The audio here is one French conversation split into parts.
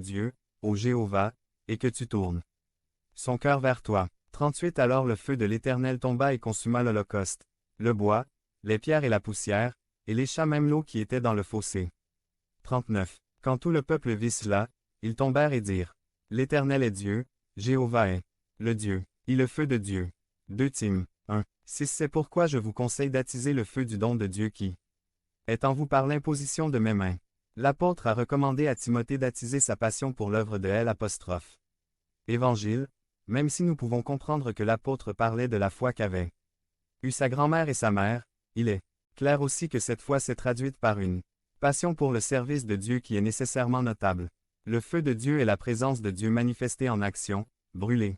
Dieu, ô Jéhovah, et que tu tournes son cœur vers toi. 38 Alors le feu de l'Éternel tomba et consuma l'holocauste, le bois, les pierres et la poussière, et lécha même l'eau qui était dans le fossé. 39 Quand tout le peuple vit cela, ils tombèrent et dirent, L'Éternel est Dieu, Jéhovah est le Dieu, et le feu de Dieu. 2 Tim 1. 6 C'est pourquoi je vous conseille d'attiser le feu du don de Dieu qui est en vous par l'imposition de mes mains. L'apôtre a recommandé à Timothée d'attiser sa passion pour l'œuvre de L'. Évangile, même si nous pouvons comprendre que l'apôtre parlait de la foi qu'avaient eu sa grand-mère et sa mère, il est clair aussi que cette foi s'est traduite par une passion pour le service de Dieu qui est nécessairement notable. Le feu de Dieu est la présence de Dieu manifestée en action, brûlée,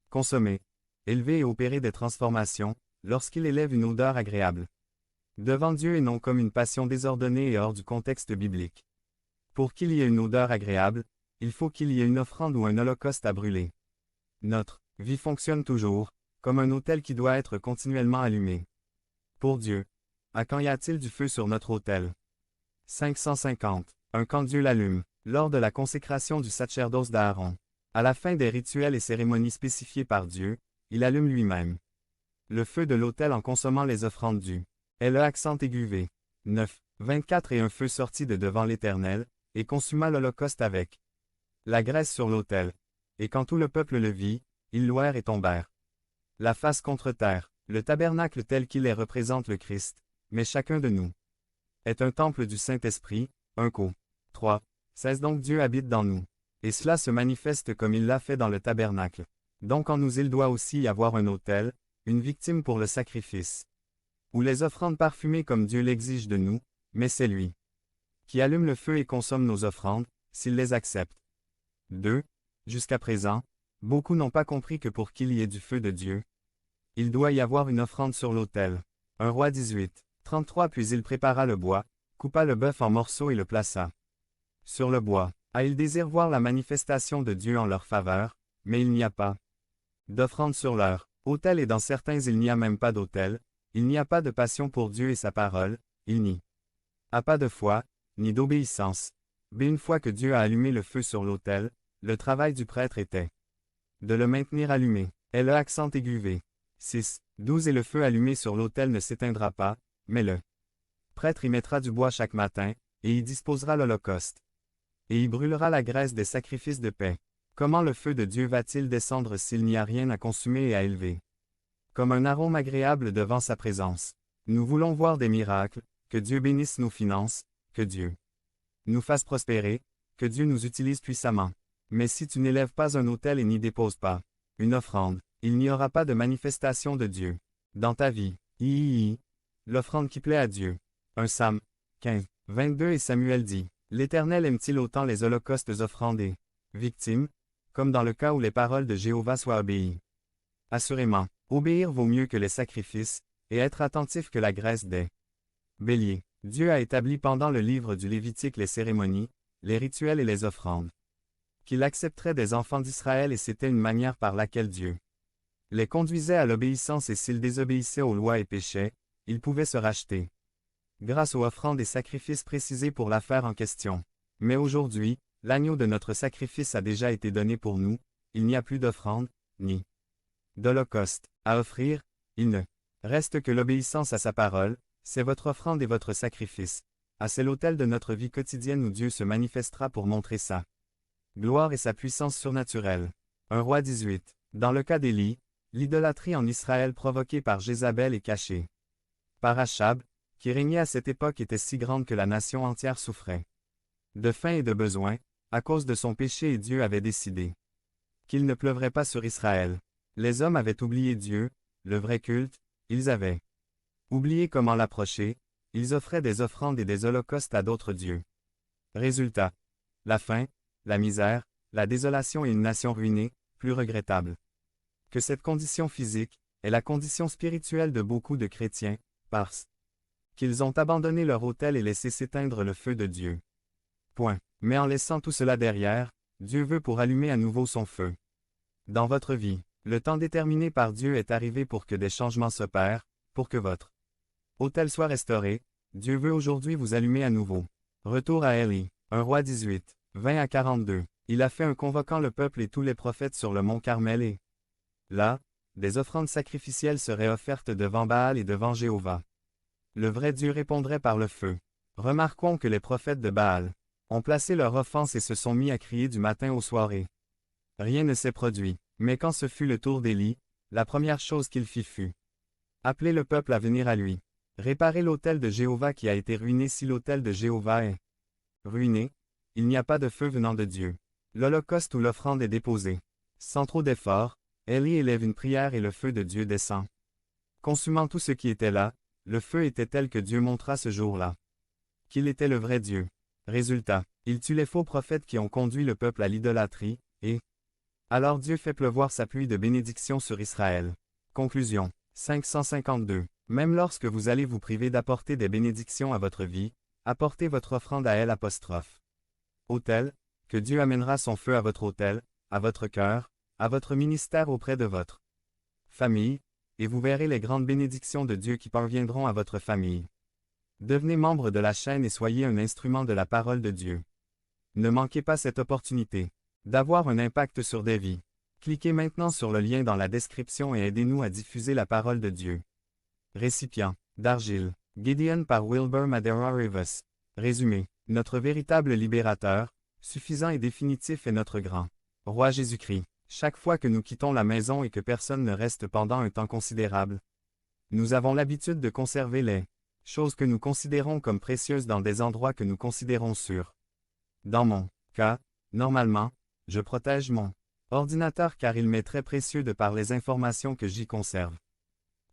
consommée, élevée et opérer des transformations, lorsqu'il élève une odeur agréable devant Dieu et non comme une passion désordonnée et hors du contexte biblique. Pour qu'il y ait une odeur agréable, il faut qu'il y ait une offrande ou un holocauste à brûler. Notre vie fonctionne toujours, comme un autel qui doit être continuellement allumé. Pour Dieu, à quand y a-t-il du feu sur notre autel? 550. Quand Dieu l'allume, lors de la consécration du sacerdoce d'Aaron. À la fin des rituels et cérémonies spécifiés par Dieu, il allume lui-même le feu de l'autel en consommant les offrandes dues. Accent aigu V. 9. 24 Et un feu sortit de devant l'Éternel, et consuma l'holocauste avec la graisse sur l'autel. Et quand tout le peuple le vit, ils louèrent et tombèrent la face contre terre. Le tabernacle tel qu'il est représente le Christ, mais chacun de nous est un temple du Saint-Esprit. 1 Co. 3. 16 Donc Dieu habite dans nous. Et cela se manifeste comme il l'a fait dans le tabernacle. Donc en nous il doit aussi y avoir un autel, une victime pour le sacrifice, ou les offrandes parfumées comme Dieu l'exige de nous, mais c'est lui qui allume le feu et consomme nos offrandes, s'il les accepte. 2. Jusqu'à présent, beaucoup n'ont pas compris que pour qu'il y ait du feu de Dieu, il doit y avoir une offrande sur l'autel. 1 Roi 18. 33 Puis il prépara le bois, coupa le bœuf en morceaux et le plaça sur le bois. Ils désirent voir la manifestation de Dieu en leur faveur, mais il n'y a pas d'offrande sur leur autel et dans certains il n'y a même pas d'autel, il n'y a pas de passion pour Dieu et sa parole, il n'y a pas de foi, ni d'obéissance. Mais une fois que Dieu a allumé le feu sur l'autel, le travail du prêtre était de le maintenir allumé. Accent aigu V. 6. 12 Et le feu allumé sur l'autel ne s'éteindra pas, mais le prêtre y mettra du bois chaque matin, et y disposera l'holocauste. Et y brûlera la graisse des sacrifices de paix. Comment le feu de Dieu va-t-il descendre s'il n'y a rien à consumer et à élever? Comme un arôme agréable devant sa présence. Nous voulons voir des miracles, que Dieu bénisse nos finances, que Dieu nous fasse prospérer, que Dieu nous utilise puissamment. Mais si tu n'élèves pas un autel et n'y déposes pas une offrande, il n'y aura pas de manifestation de Dieu dans ta vie. L'offrande qui plaît à Dieu. 1 Sam 15, 22 Et Samuel dit, L'Éternel aime-t-il autant les holocaustes offrandés, victimes, comme dans le cas où les paroles de Jéhovah soient obéies? Assurément, obéir vaut mieux que les sacrifices, et être attentif que la graisse des béliers. Dieu a établi pendant le livre du Lévitique les cérémonies, les rituels et les offrandes qu'il accepterait des enfants d'Israël et c'était une manière par laquelle Dieu les conduisait à l'obéissance et s'ils désobéissaient aux lois et péchaient, ils pouvaient se racheter grâce aux offrandes et sacrifices précisés pour l'affaire en question. Mais aujourd'hui, l'agneau de notre sacrifice a déjà été donné pour nous, il n'y a plus d'offrande, ni d'holocauste à offrir, il ne reste que l'obéissance à sa parole, c'est votre offrande et votre sacrifice. C'est l'autel de notre vie quotidienne où Dieu se manifestera pour montrer sa gloire et sa puissance surnaturelle. 1 Roi 18. Dans le cas d'Élie, l'idolâtrie en Israël provoquée par Jézabel et cachée par Achab, qui régnait à cette époque était si grande que la nation entière souffrait de faim et de besoin, à cause de son péché et Dieu avait décidé qu'il ne pleuvrait pas sur Israël. Les hommes avaient oublié Dieu, le vrai culte, ils avaient oublié comment l'approcher, ils offraient des offrandes et des holocaustes à d'autres dieux. Résultat. La faim, la misère, la désolation et une nation ruinée, plus regrettable que cette condition physique, est la condition spirituelle de beaucoup de chrétiens, parce qu'ils ont abandonné leur autel et laissé s'éteindre le feu de Dieu. Point. Mais en laissant tout cela derrière, Dieu veut pour allumer à nouveau son feu. Dans votre vie, le temps déterminé par Dieu est arrivé pour que des changements s'opèrent, pour que votre autel soit restauré, Dieu veut aujourd'hui vous allumer à nouveau. Retour à Élie. 1 Roi 18, 20 à 42. Il a fait un convoquant le peuple et tous les prophètes sur le mont Carmel et là, des offrandes sacrificielles seraient offertes devant Baal et devant Jéhovah. Le vrai Dieu répondrait par le feu. Remarquons que les prophètes de Baal ont placé leur offense et se sont mis à crier du matin au soirée. Rien ne s'est produit, mais quand ce fut le tour d'Élie, la première chose qu'il fit fut appeler le peuple à venir à lui. Réparer l'autel de Jéhovah qui a été ruiné. Si l'autel de Jéhovah est ruiné, il n'y a pas de feu venant de Dieu. L'holocauste ou l'offrande est déposée. Sans trop d'efforts, Élie élève une prière et le feu de Dieu descend. Consumant tout ce qui était là, le feu était tel que Dieu montra ce jour-là qu'il était le vrai Dieu. Résultat, il tue les faux prophètes qui ont conduit le peuple à l'idolâtrie, et alors Dieu fait pleuvoir sa pluie de bénédiction sur Israël. Conclusion. 552. Même lorsque vous allez vous priver d'apporter des bénédictions à votre vie, apportez votre offrande à elle apostrophe. Autel, que Dieu amènera son feu à votre autel, à votre cœur, à votre ministère auprès de votre famille, et vous verrez les grandes bénédictions de Dieu qui parviendront à votre famille. Devenez membre de la chaîne et soyez un instrument de la parole de Dieu. Ne manquez pas cette opportunité d'avoir un impact sur des vies. Cliquez maintenant sur le lien dans la description et aidez-nous à diffuser la parole de Dieu. Récipient d'argile. Gideon par Wilbur Madera Rivas. Résumé. Notre véritable libérateur, suffisant et définitif est notre grand Roi Jésus-Christ. Chaque fois que nous quittons la maison et que personne ne reste pendant un temps considérable, nous avons l'habitude de conserver les choses que nous considérons comme précieuses dans des endroits que nous considérons sûrs. Dans mon cas, normalement, je protège mon ordinateur car il m'est très précieux de par les informations que j'y conserve.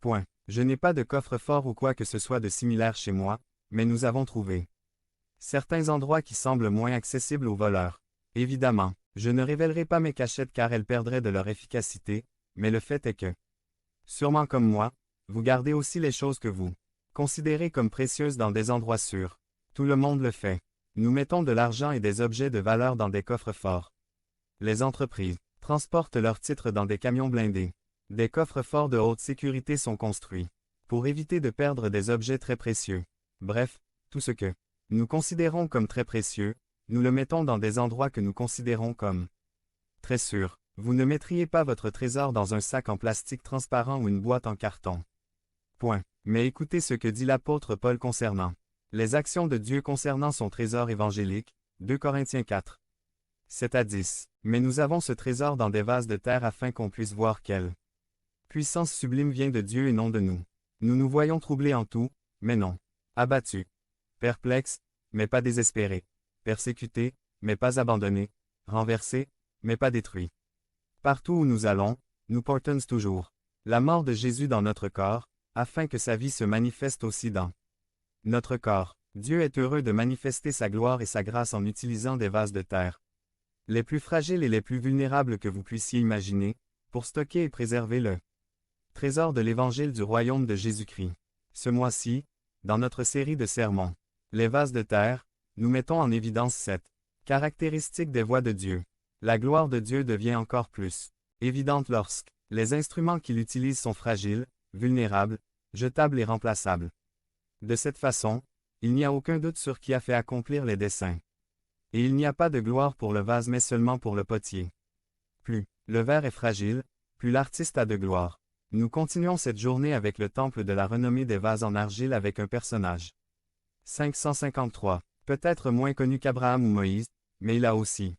Point. Je n'ai pas de coffre-fort ou quoi que ce soit de similaire chez moi, mais nous avons trouvé certains endroits qui semblent moins accessibles aux voleurs. Évidemment, je ne révélerai pas mes cachettes car elles perdraient de leur efficacité, mais le fait est que, sûrement comme moi, vous gardez aussi les choses que vous considérez comme précieuses dans des endroits sûrs. Tout le monde le fait. Nous mettons de l'argent et des objets de valeur dans des coffres forts. Les entreprises transportent leurs titres dans des camions blindés. Des coffres forts de haute sécurité sont construits pour éviter de perdre des objets très précieux. Bref, tout ce que nous considérons comme très précieux, nous le mettons dans des endroits que nous considérons comme très sûrs. Vous ne mettriez pas votre trésor dans un sac en plastique transparent ou une boîte en carton. Point. Mais écoutez ce que dit l'apôtre Paul concernant les actions de Dieu concernant son trésor évangélique, 2 Corinthiens 4. 7 à 10. Mais nous avons ce trésor dans des vases de terre afin qu'on puisse voir quelle puissance sublime vient de Dieu et non de nous. Nous nous voyons troublés en tout, mais non abattus. Perplexes, mais pas désespérés. Persécutés, mais pas abandonnés. Renversés, mais pas détruits. Partout où nous allons, nous portons toujours la mort de Jésus dans notre corps, afin que sa vie se manifeste aussi dans notre corps. Dieu est heureux de manifester sa gloire et sa grâce en utilisant des vases de terre, les plus fragiles et les plus vulnérables que vous puissiez imaginer, pour stocker et préserver le trésor de l'Évangile du royaume de Jésus-Christ. Ce mois-ci, dans notre série de sermons, les vases de terre, nous mettons en évidence cette caractéristique des voies de Dieu. La gloire de Dieu devient encore plus évidente lorsque les instruments qu'il utilise sont fragiles, vulnérables, jetables et remplaçables. De cette façon, il n'y a aucun doute sur qui a fait accomplir les desseins. Et il n'y a pas de gloire pour le vase mais seulement pour le potier. Plus le verre est fragile, plus l'artiste a de gloire. Nous continuons cette journée avec le temple de la renommée des vases en argile avec un personnage 553, peut-être moins connu qu'Abraham ou Moïse, mais il a aussi